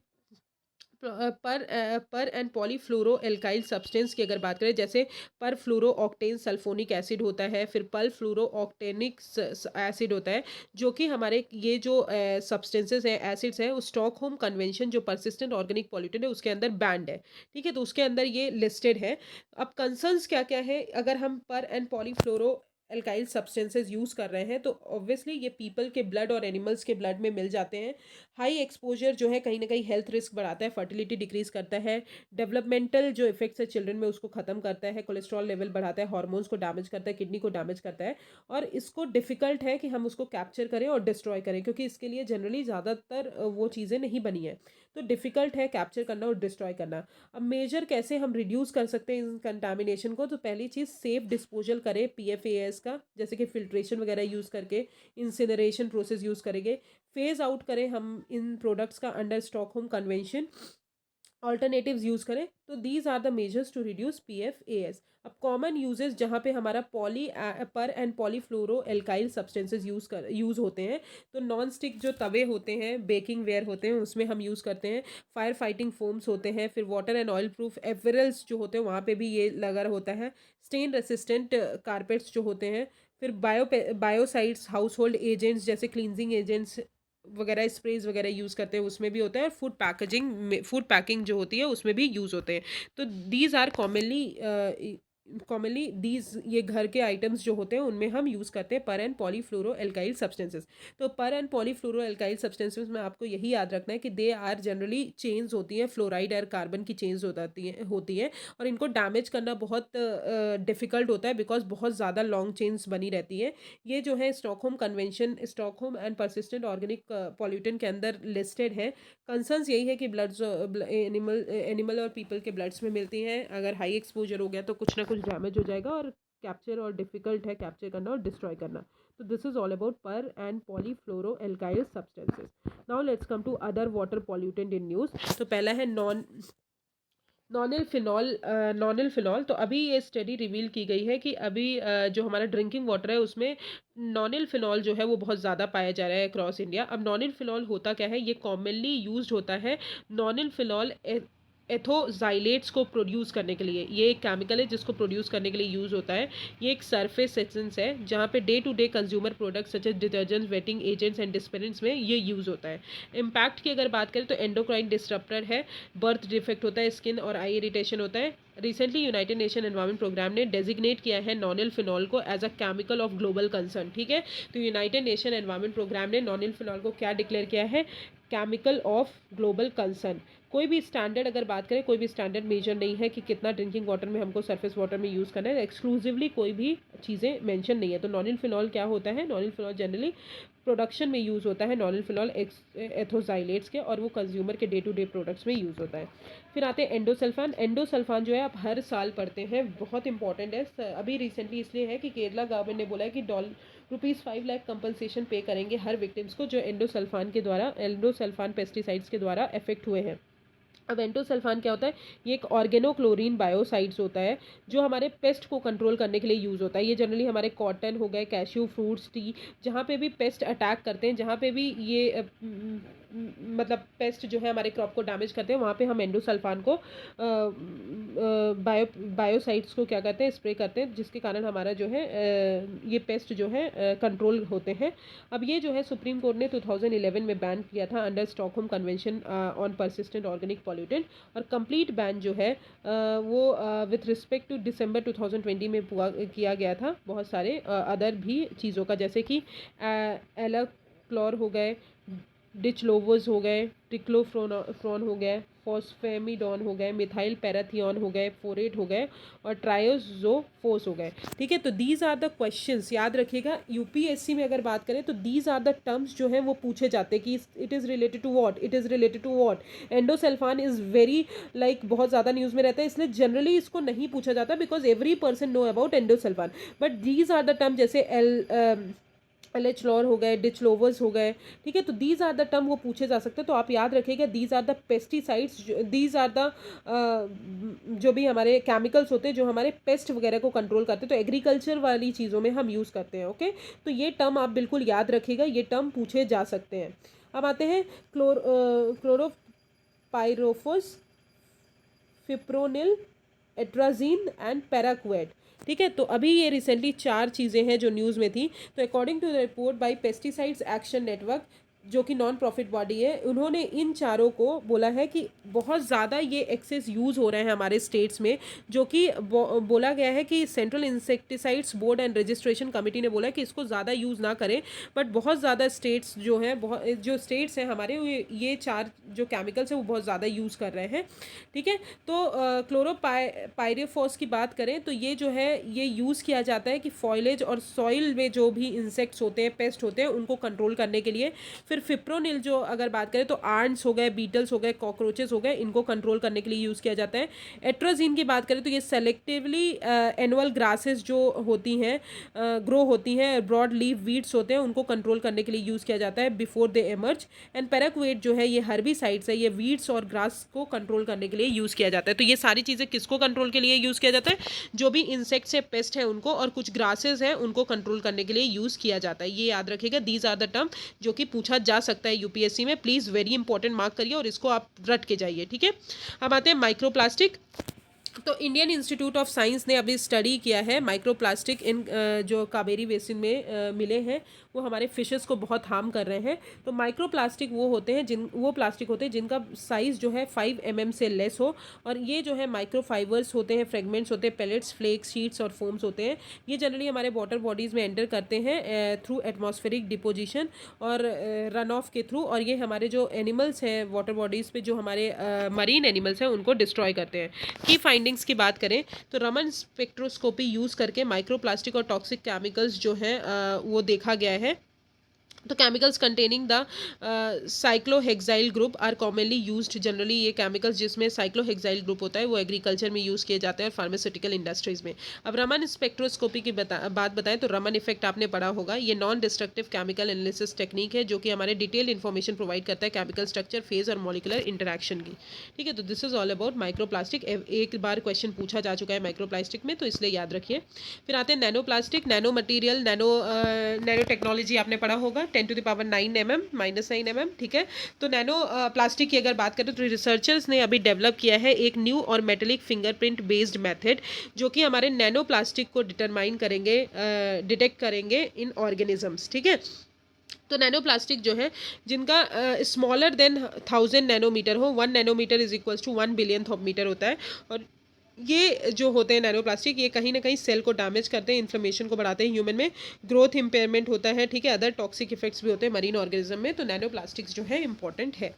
पर एंड पॉलीफ्लोरो एल्काइल सब्सटेंस की अगर बात करें, जैसे पर फ्लोरो ऑक्टेन सल्फोनिक एसिड होता है, फिर पल फ्लोरो ऑक्टेनिक एसिड होता है, जो कि हमारे ये जो सब्सटेंसेस हैं, एसिड्स हैं, स्टॉकहोम कन्वेंशन जो परसिस्टेंट ऑर्गेनिक पॉल्यूटेंट है उसके अंदर बैंड है। ठीक है, तो उसके अंदर ये लिस्टेड है। अब कंसर्न्स क्या क्या है, अगर हम पर and polyfluoro alkyl substances use कर रहे हैं तो ऑब्वियसली ये पीपल के ब्लड और एनिमल्स के ब्लड में मिल जाते हैं। हाई एक्सपोजर जो है कहीं ना कहीं हेल्थ रिस्क बढ़ाता है, फर्टिलिटी डिक्रीज करता है, डेवलपमेंटल जो इफेक्ट्स है चिल्ड्रन में उसको खत्म करता है, कोलेस्ट्रॉल लेवल बढ़ाता है, हार्मोन्स को डैमेज करता है, किडनी को डैमेज करता है, और इसको डिफिकल्ट है कि हम उसको कैप्चर करें और डिस्ट्रॉय करें, क्योंकि इसके लिए जनरली ज़्यादातर वो चीज़ें नहीं बनी है, तो डिफ़िकल्ट है कैप्चर करना और डिस्ट्रॉय करना। अब मेजर कैसे हम रिड्यूस कर सकते हैं इन कंटामिनेशन को, तो पहली चीज़ सेफ डिस्पोजल करें पीएफएएस का, जैसे कि फिल्ट्रेशन वगैरह यूज़ करके, इंसिनरेशन प्रोसेस यूज़ करेंगे, फेज आउट करें हम इन प्रोडक्ट्स का under Stockholm convention, alternatives use करें, तो these are the measures to reduce PFAS. अब कॉमन यूजेस जहाँ पे हमारा per and polyfluoro alkyl substances use होते हैं, तो नॉन स्टिक जो तवे होते हैं, बेकिंग वेयर होते हैं, उसमें हम यूज़ करते हैं, फायर फाइटिंग फोम्स होते हैं, फिर वाटर एंड ऑयल प्रूफ एवरल्स जो होते हैं वहाँ पे भी ये लगा होता है, स्टेन रेसिस्टेंट कारपेट्स जो होते हैं, फिर बायोसाइड्स हाउस होल्ड एजेंट्स जैसे क्लींजिंग एजेंट्स वगैरह, स्प्रेज वगैरह यूज़ करते हैं उसमें भी होता है, और फूड पैकिंग जो होती है उसमें भी यूज़ होते हैं। तो दीज आर कॉमनली दीज ये घर के आइटम्स जो होते हैं उनमें हम यूज़ करते हैं पर एंड पॉलीफ्लोरो एल्काइल सब्सटेंसेस। तो पर एंड पॉलीफ्लोरो एल्काइल सब्सटेंसेस में आपको यही याद रखना है कि दे आर जनरली चेन्स होती हैं, फ्लोराइड और कार्बन की चेन्स होती हैं, और इनको डैमेज करना बहुत डिफ़िकल्ट होता है, बिकॉज बहुत ज़्यादा लॉन्ग चेन्स बनी रहती है। ये जो है Stockholm and persistent organic pollutant के अंदर लिस्टेड है। कंसर्न्स यही है कि एनिमल और पीपल के ब्लड्स में मिलती हैं, अगर हाई एक्सपोजर हो गया तो कुछ ना कुछ डैमेज हो जाएगा, और कैप्चर और डिफिकल्ट है कैप्चर करना और डिस्ट्रॉय करना। तो this is all about per and polyfluoro alkyl substances. Now let's come to other water pollutant in news. तो पहला है नॉनिल फिनॉल। तो अभी ये स्टडी रिवील की गई है कि अभी जो हमारा ड्रिंकिंग वाटर है उसमें नॉनिल फिनॉल जो है वो बहुत ज़्यादा पाया जा रहा है अक्रॉस इंडिया। अब नॉनिल फिनॉल होता क्या है, ये कॉमनली यूज्ड होता है नॉनिल फिनॉल एथोजाइलेट्स को प्रोड्यूस करने के लिए। ये एक केमिकल है जिसको प्रोड्यूस करने के लिए यूज़ होता है। ये एक सरफेस एसेंस है जहाँ पे day to day consumer products such as detergents, wetting agents and dispersants में ये यूज़ होता है। इम्पैक्ट की अगर बात करें तो एंडोक्राइन डिस्टर्प्टर है, बर्थ डिफेक्ट होता है, स्किन और आई इरिटेशन होता है। Recently United Nation Environment Programme ने डेजिग्नेट किया है नॉनिल फिनॉल को as a chemical of global concern. ठीक है, तो यूनाइटेड नेशन एनवायरमेंट प्रोग्राम ने नॉनिल फिनॉल को क्या डिक्लेयर किया है, केमिकल ऑफ ग्लोबल कंसर्न। कोई भी स्टैंडर्ड अगर बात करें, कोई भी स्टैंडर्ड मेजर नहीं है कि कितना ड्रिंकिंग वाटर में हमको सरफेस वाटर में यूज़ करना है, एक्सक्लूसिवली कोई भी चीज़ें मेंशन नहीं है। तो नॉनिल फिनॉल क्या होता है, नॉनिल फिनॉल जनरली प्रोडक्शन में यूज़ होता है नॉनल एथोजाइलेट्स के, और वो कंज्यूमर के डे टू डे प्रोडक्ट्स में यूज़ होता है। फिर आते हैं एंडोसल्फान। एंडोसल्फान जो है आप हर साल पढ़ते हैं, बहुत इंपॉर्टेंट है। अभी रिसेंटली इसलिए है कि केरला गवर्नमेंट ने बोला है कि ₹5 लाख कंपनसेशन पे करेंगे हर विक्टिम्स को जो एंडोसल्फान पेस्टिसाइड्स के द्वारा अफेक्ट हुए हैं। अब एंडोसल्फान क्या होता है? ये एक ऑर्गेनोक्लोरीन बायोसाइड्स होता है जो हमारे पेस्ट को कंट्रोल करने के लिए यूज़ होता है। ये जनरली हमारे कॉटन हो गए, कैश्यू फ्रूट्स, टी, जहाँ पे भी पेस्ट अटैक करते हैं, जहाँ पे भी ये मतलब पेस्ट जो है हमारे क्रॉप को डैमेज करते हैं, वहाँ पे हम एंडोसल्फान को बायोसाइड्स को क्या करते हैं, स्प्रे करते हैं, जिसके कारण हमारा जो है ये पेस्ट जो है कंट्रोल होते हैं। अब ये जो है सुप्रीम कोर्ट ने 2011 में बैन किया था under Stockholm convention on persistent organic pollutant, और कंप्लीट बैन जो है वो विथ रिस्पेक्ट टू दिसंबर 2020 में किया गया था। बहुत सारे अदर भी चीज़ों का, जैसे कि एलाक्लोर हो गए, डिचलोवोज हो गए, ट्रिक्लोफ्रॉन हो गए, फॉस्फेमिडोन हो गए, मिथाइल पैराथियन हो गए, फोरेट हो गए, और ट्रायोजोफोस हो गए। ठीक है, तो दीज आर द क्वेश्चंस, याद रखिएगा। यूपीएससी में अगर बात करें तो दीज आर द टर्म्स जो हैं वो पूछे जाते हैं कि it is related to what, it is related to what. Endosulfan is very बहुत ज़्यादा न्यूज़ में रहता है, इसलिए जनरली इसको नहीं पूछा जाता because every person know about endosulfan, but these are the term, जैसे एलेचलॉर हो गए, डिचलोवर्स हो गए। ठीक है, तो दीज आर द टर्म वो पूछे जा सकते हैं, तो आप याद रखिएगा these are the pesticides, these are the जो भी हमारे केमिकल्स होते हैं जो हमारे पेस्ट वगैरह को कंट्रोल करते हैं, तो एग्रीकल्चर वाली चीज़ों में हम यूज़ करते हैं। ओके, तो ये टर्म आप बिल्कुल याद रखिएगा, ये टर्म पूछे जा सकते हैं। अब आते हैं क्लोरोपाइरोफोस, फिप्रोनिल, एट्राजीन एंड पैराक्वेट। ठीक है, तो अभी ये रिसेंटली 4 चीज़ें हैं जो न्यूज़ में थी। तो according to the report by pesticides action network, जो कि नॉन प्रॉफिट बॉडी है, उन्होंने इन चारों को बोला है कि बहुत ज़्यादा ये एक्सेस यूज़ हो रहे हैं हमारे स्टेट्स में, जो कि बोला गया है कि central insecticides board and registration committee ने बोला है कि इसको ज़्यादा यूज़ ना करें, बट बहुत ज़्यादा स्टेट्स जो हैं, जो स्टेट्स हैं हमारे, ये 4 जो केमिकल्स हैं वो बहुत ज़्यादा यूज़ कर रहे हैं। ठीक है, तो क्लोरोपाइरेफॉस की बात करें तो ये जो है ये यूज़ किया जाता है कि फॉइलेज और सॉइल में जो भी इंसेक्ट्स होते हैं, पेस्ट होते हैं, उनको कंट्रोल करने के लिए। फिर फिप्रोनिल जो अगर बात करें तो आर्ट्स हो गए, बीटल्स हो गए, कॉकरोचेस हो गए, इनको कंट्रोल करने के लिए यूज़ किया जाता है। एट्राजीन की बात करें तो ये सेलेक्टिवली एनुअल ग्रासेस जो होती हैं, ग्रो होती हैं, ब्रॉड लीफ वीड्स होते हैं, उनको कंट्रोल करने के लिए यूज़ किया जाता है before they emerge. And parakeet जो है ये हर्बिसाइड्स है, ये वीड्स और ग्रास को कंट्रोल करने के लिए यूज़ किया जाता है। तो ये सारी चीज़ें किसको कंट्रोल के लिए यूज़ किया जाता है? जो भी इंसेक्ट्स है, पेस्ट है उनको, और कुछ ग्रासेस हैं उनको कंट्रोल करने के लिए यूज़ किया जाता है। ये याद रखिएगा, दीज आर द टर्म जो कि पूछा जा सकता है यूपीएससी में। प्लीज़ वेरी इंपॉर्टेंट, मार्क करिए और इसको आप रट के जाइए। ठीक है, अब आते हैं माइक्रोप्लास्टिक। तो इंडियन इंस्टीट्यूट ऑफ साइंस ने अभी स्टडी किया है माइक्रोप्लास्टिक इन जो कावेरी बेसिन में मिले हैं, वो हमारे फिशेस को बहुत हार्म कर रहे हैं। तो माइक्रोप्लास्टिक वो होते हैं वो प्लास्टिक होते हैं जिनका साइज़ जो है 5 mm से लेस हो, और ये जो है माइक्रोफाइबर्स होते हैं, फ्रेगमेंट्स होते हैं, पेलेट्स, फ्लेक्स, शीट्स और फोम्स होते हैं। ये जनरली हमारे वाटर बॉडीज़ में एंटर करते हैं थ्रू एटमॉस्फेरिक डिपोजिशन और रन ऑफ के थ्रू, और ये हमारे जो एनिमल्स हैं वाटर बॉडीज़ पे, जो हमारे मरीन एनिमल्स हैं, उनको डिस्ट्रॉय करते हैं। की फाइंडिंग्स की बात करें तो रमन स्पेक्ट्रोस्कोपी यूज़ करके माइक्रोप्लास्टिक और टॉक्सिक केमिकल्स जो हैं वो देखा गया है। तो chemicals containing the cyclohexyl group are commonly used. Generally ये केमिकल्स जिसमें साइक्लोहेक्साइल ग्रुप होता है वो एग्रीकल्चर में यूज़ किए जाते हैं और फार्मास्यूटिकल इंडस्ट्रीज़ में। अब रमन स्पेक्ट्रोस्कोपी की बात बताएं तो रमन इफेक्ट आपने पढ़ा होगा। ये non destructive chemical analysis technique है जो कि हमारे डिटेल्ड इन्फॉर्मेशन प्रोवाइड करता है केमिकल स्ट्रक्चर, फेज और मॉलिकुलर इंटरेक्शन की। ठीक है, तो this is all about microplastic. एक बार क्वेश्चन पूछा जा चुका है माइक्रोप्लास्टिक में, तो इसलिए याद रखिए। फिर आते हैं nano plastic, nano material, nano technology आपने पढ़ा होगा, 10⁻⁹ mm, -9 mm। ठीक है, तो नैनो प्लास्टिक की अगर बात करें तो रिसर्चर्स ने अभी डेवलप किया है एक न्यू और मेटेलिक फिंगरप्रिंट बेस्ड मेथड, जो कि हमारे नैनो प्लास्टिक को डिटेक्ट करेंगे इन ऑर्गेनिजम्स। ठीक है, तो नैनो प्लास्टिक जो है जिनका स्मॉलर देन 1000 नैनोमीटर हो, 1 nanometre is equals to 1 billion of metre होता है, और ये जो होते हैं नैनो प्लास्टिक, ये कहीं ना कहीं सेल को डैमेज करते हैं, इन्फ्लेमेशन को बढ़ाते हैं, ह्यूमन में ग्रोथ इम्पेयरमेंट होता है। ठीक है, अदर टॉक्सिक इफेक्ट्स भी होते हैं मरीन ऑर्गेनिज्म में, तो नैनो प्लास्टिक्स जो है इंपॉर्टेंट है।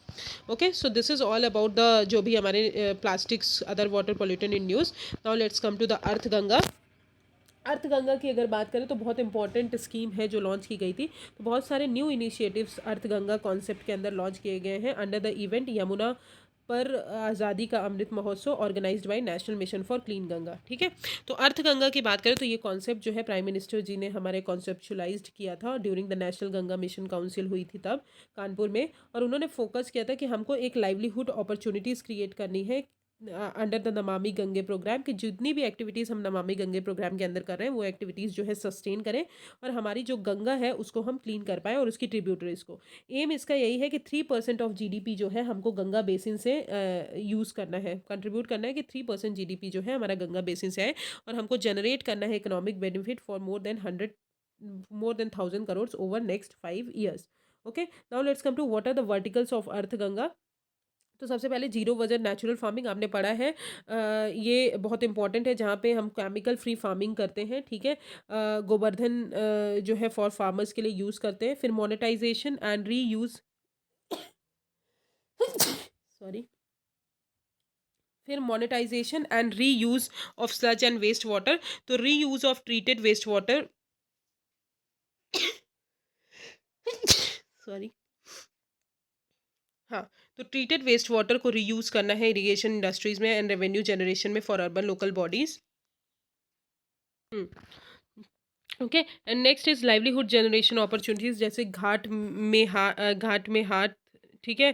Okay, so this is all about the जो भी हमारे plastics, other water pollutant in news. Now let's come to the Arth Ganga. Arth Ganga की अगर बात करें तो बहुत इंपॉर्टेंट स्कीम है जो लॉन्च की गई थी। तो बहुत सारे न्यू इनिशिएटिव्स अर्थ गंगा कॉन्सेप्ट के अंदर लॉन्च किए गए हैं अंडर द इवेंट यमुना पर आज़ादी ka Amrit Mahotsav organised by National Mission for Clean Ganga. ठीक है, तो अर्थ गंगा की बात करें तो ये कॉन्सेप्ट जो है प्राइम मिनिस्टर जी ने हमारे कॉन्सेप्चुलाइज्ड किया था during the national Ganga mission council हुई थी तब कानपुर में। और उन्होंने फोकस किया था कि हमको एक लाइवलीहुड अपॉर्चुनिटीज़ क्रिएट करनी है under the Namami Gange programme, कि जितनी भी एक्टिविटीज़ हम नमामि गंगे प्रोग्राम के अंदर कर रहे हैं वो एक्टिविटीज़ जो है सस्टेन करें और हमारी जो गंगा है उसको हम क्लीन कर पाएँ और उसकी ट्रिब्यूटरीज को। एम इसका यही है कि 3% ऑफ जीडीपी जो है हमको गंगा बेसिन से यूज़ करना है, कंट्रीब्यूट करना है कि 3% जीडीपी जो है हमारा गंगा बेसिन से आए और हमको जनरेट करना है economic benefit for more than 1,000 crores over next 5 years। Okay, now let's come to what are the verticals of Arth Ganga. तो सबसे पहले जीरो बजट नेचुरल फार्मिंग आपने पढ़ा है, ये बहुत इंपॉर्टेंट है जहाँ पे हम केमिकल फ्री फार्मिंग करते हैं। ठीक है, गोवर्धन जो है फॉर फार्मर्स के लिए यूज़ करते हैं। फिर monetisation and reuse sorry फिर monetisation and reuse of sludge and waste water. तो reuse of treated waste water sorry हाँ, तो ट्रीटेड वेस्ट वाटर को रीयूज़ करना है इरिगेशन इंडस्ट्रीज में एंड रेवेन्यू जनरेशन में for urban local bodies. Okay, and next is livelihood generation opportunities, जैसे घाट में हाट। ठीक है,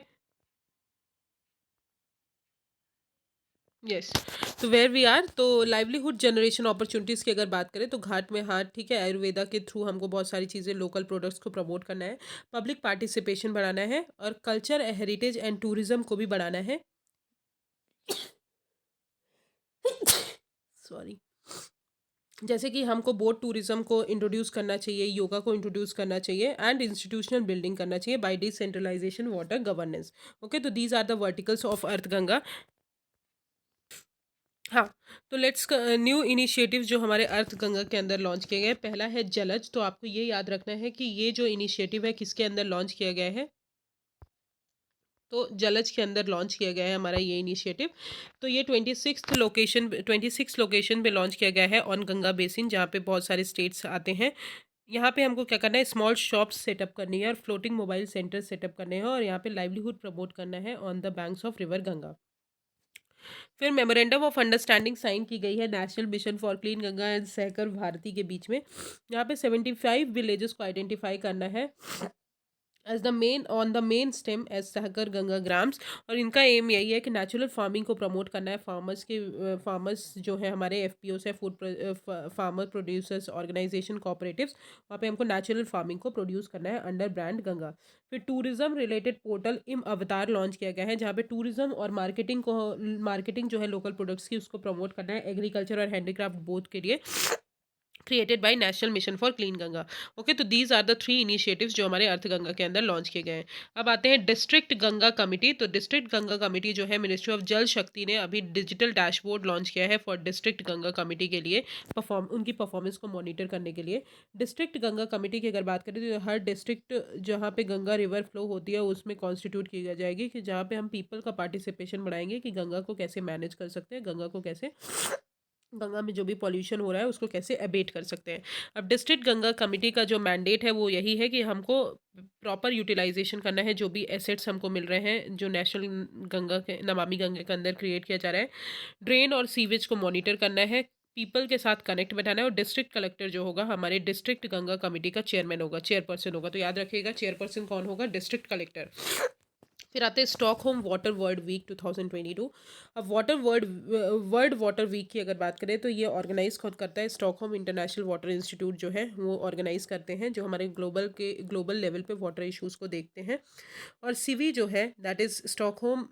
यस, तो वेयर वी आर, तो लाइवलीहुड जनरेशन अपॉर्चुनिटीज़ की अगर बात करें तो घाट में हाट। ठीक है, आयुर्वेदा के थ्रू हमको बहुत सारी चीज़ें लोकल प्रोडक्ट्स को प्रमोट करना है, पब्लिक पार्टिसिपेशन बढ़ाना है और कल्चर हेरिटेज एंड टूरिज्म को भी बढ़ाना है। सॉरी, जैसे कि हमको बोट टूरिज्म को इंट्रोड्यूस करना चाहिए, योगा को इंट्रोड्यूस करना चाहिए एंड इंस्टीट्यूशनल बिल्डिंग करना चाहिए by decentralization water governance. Okay, तो these are the verticals of Arth Ganga. हाँ, तो लेट्स न्यू इनिशिएटिव्स जो हमारे अर्थ गंगा के अंदर लॉन्च किए गए, पहला है जलज। तो आपको ये याद रखना है कि ये जो इनिशिएटिव है किसके अंदर लॉन्च किया गया है, तो जलज के अंदर लॉन्च किया गया है हमारा ये इनिशिएटिव। तो ये 26 लोकेशन पे लॉन्च किया गया है ऑन गंगा बेसिन, जहाँ पे बहुत सारे स्टेट्स आते हैं। यहाँ पे हमको क्या करना है, स्मॉल शॉप्स सेटअप करनी है और फ्लोटिंग मोबाइल सेंटर सेटअप करने हैं और यहाँ पे लाइवलीहुड प्रमोट करना है on the banks of river Ganga. फिर मेमोरेंडम ऑफ अंडरस्टैंडिंग साइन की गई है national Mission for Clean Ganga and सहकर भारती के बीच में। यहाँ पे 75 विलेजेस को आइडेंटिफाई करना है as the main on the main stem as सहकर गंगा ग्राम्स। और इनका एम यही है कि नेचुरल फार्मिंग को प्रमोट करना है, फार्मर्स जो है हमारे एफपीओ से food farmer producers organisation cooperatives, वहाँ पे हमको नेचुरल फार्मिंग को प्रोड्यूस करना है अंडर ब्रांड गंगा। फिर टूरिज्म रिलेटेड पोर्टल इम अवतार लॉन्च किया गया है, जहाँ पे टूरिज्म और मार्केटिंग जो है लोकल प्रोडक्ट्स की उसको प्रमोट करना है एग्रीकल्चर और हैंडीक्राफ्ट बोथ के लिए, created by National Mission for Clean Ganga. Okay, तो दीज आर द 3 इनिशिएटिव्स जो हमारे अर्थ गंगा के अंदर लॉन्च किए गए हैं। अब आते हैं डिस्ट्रिक्ट गंगा कमिटी। तो डिस्ट्रिक्ट गंगा कमिटी जो है मिनिस्ट्री ऑफ जल शक्ति ने अभी डिजिटल डैशबोर्ड लॉन्च किया है फॉर डिस्ट्रिक्ट गंगा कमिटी के लिए, उनकी परफॉर्मेंस को मॉनिटर करने के लिए। डिस्ट्रिक्ट गंगा कमेटी की अगर बात करें तो हर डिस्ट्रिक्ट जहाँ पे गंगा रिवर फ्लो होती है उसमें कॉन्स्टिट्यूट की जाएगी, कि जहाँ पे हम पीपल का पार्टिसिपेशन बढ़ाएंगे कि गंगा को कैसे मैनेज कर सकते हैं, गंगा में जो भी पॉल्यूशन हो रहा है उसको कैसे अबेट कर सकते हैं। अब डिस्ट्रिक्ट गंगा कमेटी का जो मैंडेट है वो यही है कि हमको प्रॉपर यूटिलाइजेशन करना है जो भी एसेट्स हमको मिल रहे हैं जो नेशनल गंगा के नमामि गंगा के अंदर क्रिएट किया जा रहा है। ड्रेन और सीवेज को मॉनिटर करना है, पीपल के साथ कनेक्ट बैठाना है और डिस्ट्रिक्ट कलेक्टर जो होगा हमारे डिस्ट्रिक्ट गंगा कमेटी का चेयरपर्सन होगा। तो याद रखिएगा चेयरपर्सन कौन होगा, डिस्ट्रिक्ट कलेक्टर। फिर आते हैं स्टॉकहोम वाटर वर्ल्ड वीक 2022। अब वर्ल्ड वाटर वीक की अगर बात करें तो ये ऑर्गेनाइज खुद करता है स्टॉकहोम इंटरनेशनल वाटर इंस्टीट्यूट जो है वो ऑर्गेनाइज करते हैं, जो हमारे ग्लोबल लेवल पे वाटर इश्यूज़ को देखते हैं। और सीवी जो है दैट इज़ स्टॉकहोम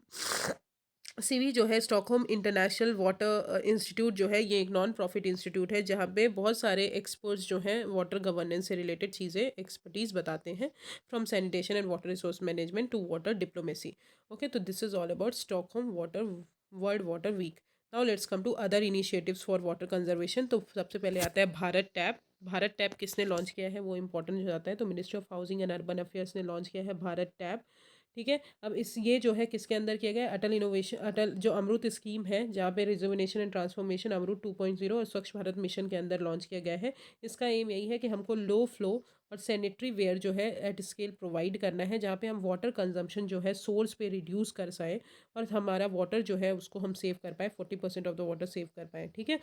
सीवी जो है स्टॉकहोम इंटरनेशनल वाटर इंस्टीट्यूट जो है ये एक नॉन प्रॉफिट इंस्टीट्यूट है, जहाँ पे बहुत सारे एक्सपर्ट्स जो हैं वाटर गवर्नेंस से रिलेटेड चीज़ें एक्सपर्टीज़ बताते हैं, from sanitation and water resource management to water diplomacy. Okay, तो this is all about Stockholm water world water week. Now let's come to other initiatives for water conservation. तो सबसे पहले आता है भारत टैप। भारत टैप किसने launch किया है वो इंपॉर्टेंट हो जाता है, तो ministry of housing and urban affairs ने लॉन्च किया है भारत टैप। ठीक है। अब इस ये जो है किसके अंदर किया गया है, अटल जो अमृत स्कीम है, जहाँ पे रिजुविनेशन एंड ट्रांसफॉर्मेशन अमृत 2.0 और स्वच्छ भारत मिशन के अंदर लॉन्च किया गया है। इसका एम यही है कि हमको लो फ्लो और सैनिटरी वेयर जो है एट स्केल प्रोवाइड करना है, जहाँ पे हम वाटर कंजम्पशन जो है सोर्स पे रिड्यूस कर पाएँ और हमारा वाटर जो है उसको हम सेव कर पाए, 40% ऑफ द वाटर सेव कर पाएँ। ठीक है।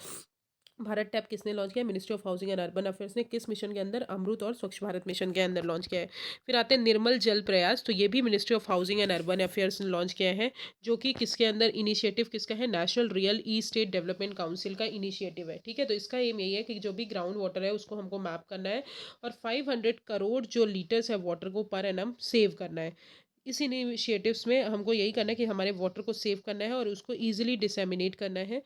भारत टैप किसने लॉन्च किया, ministry of housing and urban affairs ने किस मिशन के अंदर, अमृत और स्वच्छ भारत मिशन के अंदर लॉन्च किया है। फिर आते हैं निर्मल जल प्रयास, तो ये भी ministry of housing and urban affairs ने लॉन्च किया है, जो कि किसके अंदर इनिशिएटिव किसका है, नेशनल रियल ई स्टेट डेवलपमेंट काउंसिल का इनिशिएटिव है। ठीक है। तो इसका एम यही है कि जो भी ग्राउंड वाटर है उसको हमको मैप करना है और 500 करोड़ जो लीटर्स है वाटर को पर एनम सेव करना है। इस इनिशिएटिव्स में हमको यही करना है कि हमारे वाटर को सेव करना है और उसको ईजिली डिसेमिनेट करना है।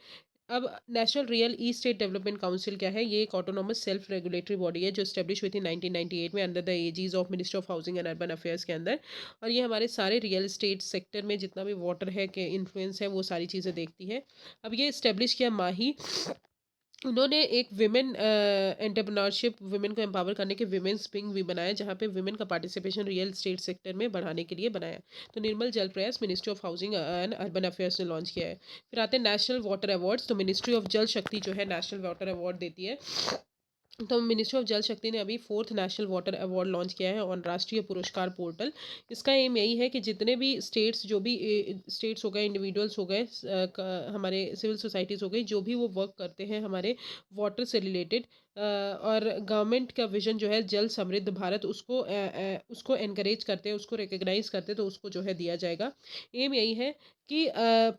अब नेशनल रियल ई स्टेट डेवलपमेंट काउंसिल क्या है, ये एक ऑटोनॉमस सेल्फ रेगुलेटरी बॉडी है जो स्टैब्लिश हुई थी 1998 में under the aegis of ministry of housing and urban affairs के अंदर। और ये हमारे सारे रियल एस्टेट सेक्टर में जितना भी वाटर है के इन्फ्लुएंस है वो सारी चीज़ें देखती है। अब ये स्टैब्लिश किया माही, उन्होंने एक विमेन एंटरप्रेन्योरशिप, विमेन को एम्पावर करने के विमेन्स विंग भी बनाया, जहाँ पे विमेन का पार्टिसिपेशन रियल स्टेट सेक्टर में बढ़ाने के लिए बनाया। तो निर्मल जल प्रयास ministry of housing and urban affairs ने लॉन्च किया है। फिर आते हैं नेशनल वाटर अवार्ड्स, तो मिनिस्ट्री ऑफ जल शक्ति जो है नेशनल वाटर अवार्ड देती है। तो मिनिस्ट्री ऑफ जल शक्ति ने अभी 4th national water award launch किया है ऑन राष्ट्रीय पुरस्कार पोर्टल। इसका एम यही है कि जितने भी स्टेट्स, जो भी स्टेट्स हो गए, इंडिविजुअल्स हो गए, हमारे सिविल सोसाइटीज़ हो गई, जो भी वो वर्क करते हैं हमारे वाटर से रिलेटेड, और गवर्नमेंट का विजन जो है जल समृद्ध भारत, उसको एनकरेज करते हैं, उसको रिकग्नाइज करते हैं, तो उसको जो है दिया जाएगा। एम यही है कि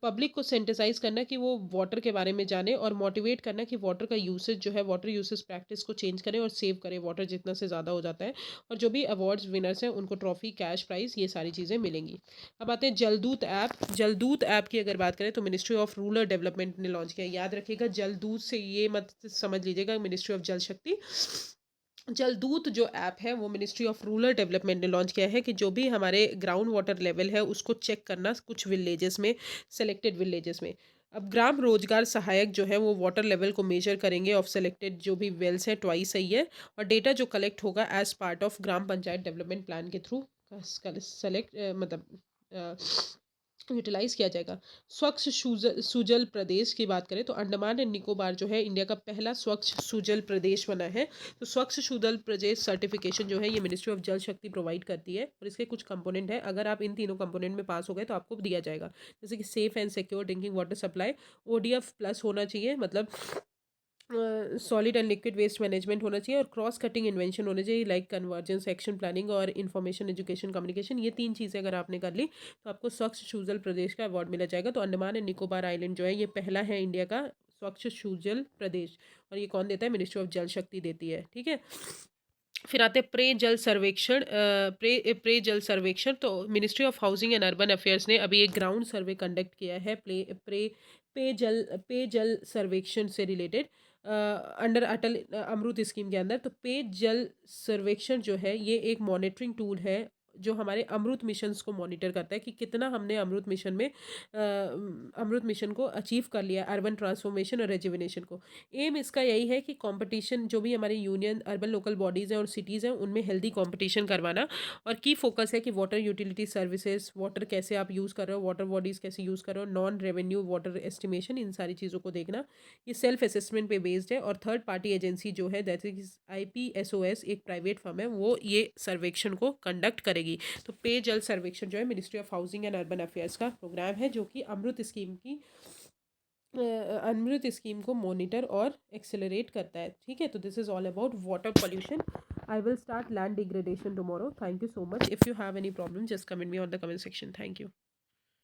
पब्लिक को सेंटिसाइज करना कि वो वाटर के बारे में जाने और मोटिवेट करना कि वाटर का यूसेज जो है, वाटर यूसेज प्रैक्टिस को चेंज करें और सेव करें वाटर जितना से ज़्यादा हो जाता है। और जो भी अवार्ड्स विनर्स हैं उनको ट्रॉफी, कैश प्राइज, ये सारी चीज़ें मिलेंगी। अब आते हैं जलदूत ऐप। जलदूत ऐप की अगर बात करें तो मिनिस्ट्री ऑफ रूरल डेवलपमेंट ने लॉन्च किया। याद रखिएगा, जलदूत से ये मत समझ लीजिएगा मिनिस्ट्री ऑफ जल शक्ति। जलदूत जो ऐप है वो मिनिस्ट्री ऑफ रूरल डेवलपमेंट ने लॉन्च किया है कि जो भी हमारे ग्राउंड वाटर लेवल है उसको चेक करना कुछ विलेजेस में, सेलेक्टेड विलेजेस में। अब ग्राम रोजगार सहायक जो है वो वाटर लेवल को मेजर करेंगे ऑफ सेलेक्टेड जो भी वेल्स हैं ट्वाइस सही है, और डेटा जो कलेक्ट होगा as part of gram panchayat development plan के थ्रू सेलेक्ट मतलब यूटिलाइज किया जाएगा। स्वच्छ सुजल प्रदेश की बात करें तो अंडमान एंड निकोबार जो है इंडिया का पहला स्वच्छ सुजल प्रदेश बना है। तो स्वच्छ सुजल प्रदेश सर्टिफिकेशन जो है ये मिनिस्ट्री ऑफ जल शक्ति प्रोवाइड करती है और इसके कुछ कंपोनेंट है, अगर आप इन तीनों कंपोनेंट में पास हो गए तो आपको दिया जाएगा। जैसे कि safe and secure drinking water supply, ODF plus होना चाहिए, मतलब solid and liquid waste management होना चाहिए, और क्रॉस कटिंग इन्वेंशन होने चाहिए लाइक कन्वर्जेंस, एक्शन प्लानिंग और इन्फॉर्मेशन एजुकेशन कम्युनिकेशन। ये 3 चीज़ें अगर आपने कर ली तो आपको स्वच्छ सुजल प्रदेश का अवार्ड मिला जाएगा। तो अंडमान एंड निकोबार आइलैंड जो है ये पहला है इंडिया का स्वच्छ सुजल प्रदेश, और ये कौन देता है, मिनिस्ट्री ऑफ जल शक्ति देती है। ठीक है। फिर आते हैं प्रे जल सर्वेक्षण। प्रे जल सर्वेक्षण, तो ministry of housing and urban affairs ने अभी एक ग्राउंड सर्वे कंडक्ट किया है पेय जल सर्वेक्षण से रिलेटेड, अंडर अटल अमृत स्कीम के अंदर। तो पेय जल सर्वेक्षण जो है ये एक मॉनिटरिंग टूल है जो हमारे अमृत मिशंस को मॉनिटर करता है कि कितना हमने अमृत मिशन में अमृत मिशन को अचीव कर लिया, अर्बन ट्रांसफॉर्मेशन और रेजुविनेशन को। एम इसका यही है कि कंपटीशन, जो भी हमारी यूनियन अर्बन लोकल बॉडीज़ हैं और सिटीज़ हैं उनमें हेल्दी कंपटीशन करवाना, और की फोकस है कि वाटर यूटिलिटी सर्विसेज, वाटर कैसे आप यूज़ कर रहे हो, वाटर बॉडीज़ कैसे यूज़ कर रहे हो, नॉन रेवेन्यू वाटर एस्टिमेशन, इन सारी चीज़ों को देखना। ये सेल्फ असेसमेंट पे बेस्ड है, और थर्ड पार्टी एजेंसी जो है दैट इज IPSOS, एक प्राइवेट फर्म है, वो ये सर्वेक्षण को कंडक्ट करेगी। तो पेय जल सर्वेक्षण जो है ministry of housing and urban affairs का प्रोग्राम है जो कि अमृत स्कीम को मॉनिटर और एक्सेलरेट करता है। ठीक है। तो this is all about water pollution. I will start land degradation tomorrow. Thank you so much. If you have any problem just comment me on the comment section. Thank you.